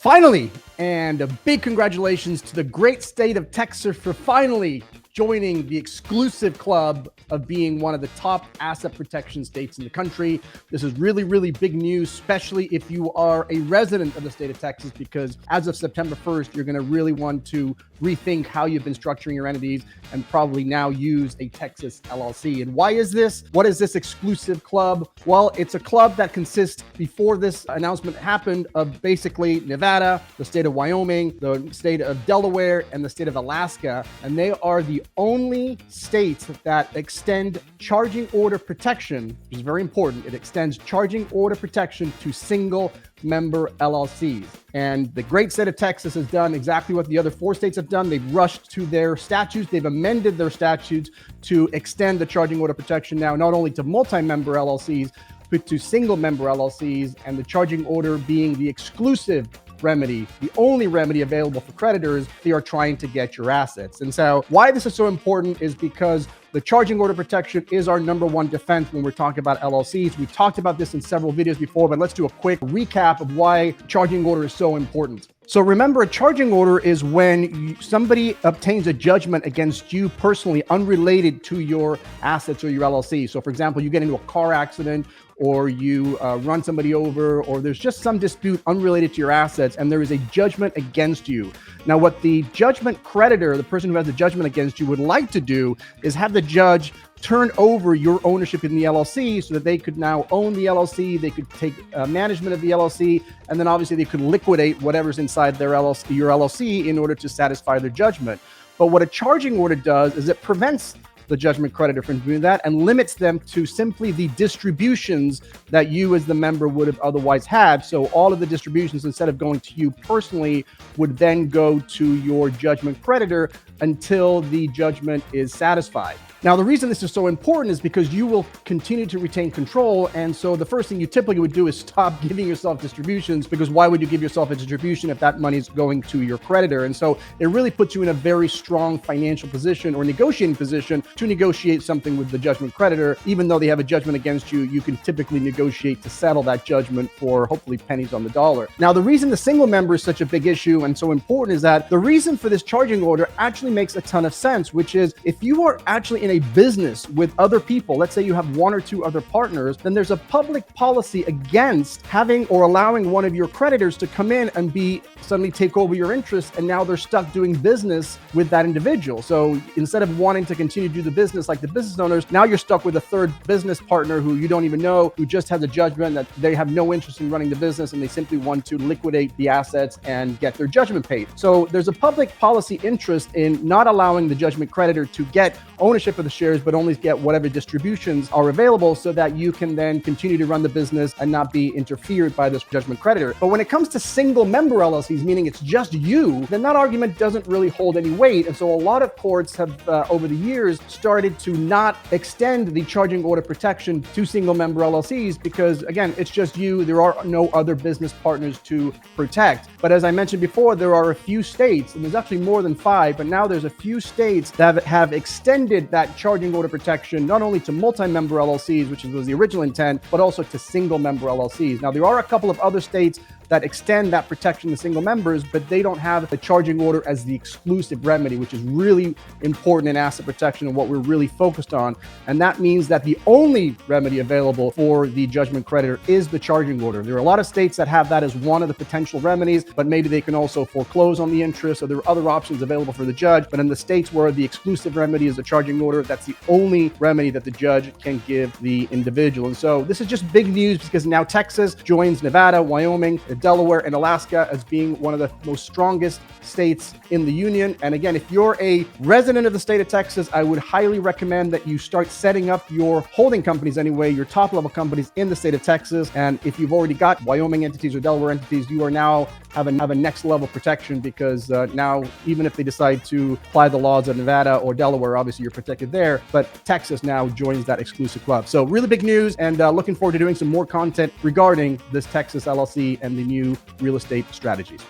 Finally, and a big congratulations to the great state of Texas for finally joining the exclusive club of being one of the top asset protection states in the country. This is really, really big news, especially if you are a resident of the state of Texas, because as of September 1st, you're going to really want to rethink how you've been structuring your entities and probably now use a Texas LLC. And why is this? What is this exclusive club? Well, it's a club that consists, before this announcement happened, of basically Nevada, the state of Wyoming, the state of Delaware, and the state of Alaska. And they are the only states that extend charging order protection, which is very important. It extends charging order protection to single member LLCs. And the great state of Texas has done exactly what the other 4 states have done. They've rushed to their statutes. They've amended their statutes to extend the charging order protection now, not only to multi-member LLCs, but to single member LLCs, and the charging order being the exclusive remedy, the only remedy available for creditors. They are trying to get your assets. And so why this is so important is because the charging order protection is our number one defense when we're talking about LLCs. We've talked about this in several videos before, but let's do a quick recap of why charging order is so important. So remember, a charging order is when somebody obtains a judgment against you personally, unrelated to your assets or your LLC. So for example, you get into a car accident, or you run somebody over, or there's just some dispute unrelated to your assets, and there is a judgment against you. Now, what the judgment creditor, the person who has the judgment against you, would like to do is have the judge turn over your ownership in the LLC so that they could now own the LLC, they could take management of the LLC, and then obviously they could liquidate whatever's inside their LLC, your LLC, in order to satisfy their judgment. But what a charging order does is it prevents the judgment creditor from doing that and limits them to simply the distributions that you as the member would have otherwise had. So all of the distributions, instead of going to you personally, would then go to your judgment creditor until the judgment is satisfied. Now, the reason this is so important is because you will continue to retain control. And so the first thing you typically would do is stop giving yourself distributions, because why would you give yourself a distribution if that money is going to your creditor? And so it really puts you in a very strong financial position or negotiating position to negotiate something with the judgment creditor. Even though they have a judgment against you, you can typically negotiate to settle that judgment for hopefully pennies on the dollar. Now, the reason the single member is such a big issue and so important is that the reason for this charging order actually makes a ton of sense, which is if you are actually in a business with other people, let's say you have 1 or 2 other partners, then there's a public policy against having or allowing one of your creditors to come in and suddenly take over your interest, and now they're stuck doing business with that individual. So instead of wanting to continue to do the business like the business owners, now you're stuck with a third business partner who you don't even know, who just has a judgment that they have no interest in running the business and they simply want to liquidate the assets and get their judgment paid. So there's a public policy interest in not allowing the judgment creditor to get ownership of the shares, but only get whatever distributions are available so that you can then continue to run the business and not be interfered by this judgment creditor. But when it comes to single member LLCs, meaning it's just you, then that argument doesn't really hold any weight. And so a lot of courts have, over the years, started to not extend the charging order protection to single member LLCs because, again, it's just you. There are no other business partners to protect. But as I mentioned before, there are a few states, and there's actually more than 5, but now there's a few states that have extended that charging order protection not only to multi-member LLCs, which was the original intent, but also to single member LLCs. Now, there are a couple of other states that extend that protection to single members, but they don't have the charging order as the exclusive remedy, which is really important in asset protection and what we're really focused on. And that means that the only remedy available for the judgment creditor is the charging order. There are a lot of states that have that as one of the potential remedies, but maybe they can also foreclose on the interest, or there are other options available for the judge. But in the states where the exclusive remedy is the charging order, that's the only remedy that the judge can give the individual. And so this is just big news because now Texas joins Nevada, Wyoming, Delaware, and Alaska as being one of the most strongest states in the union. And again, if you're a resident of the state of Texas, I would highly recommend that you start setting up your holding companies anyway, your top level companies in the state of Texas. And if you've already got Wyoming entities or Delaware entities, you are now have a next level protection because now even if they decide to apply the laws of Nevada or Delaware, obviously you're protected there, but Texas now joins that exclusive club. So really big news, and looking forward to doing some more content regarding this Texas LLC and the new real estate strategies.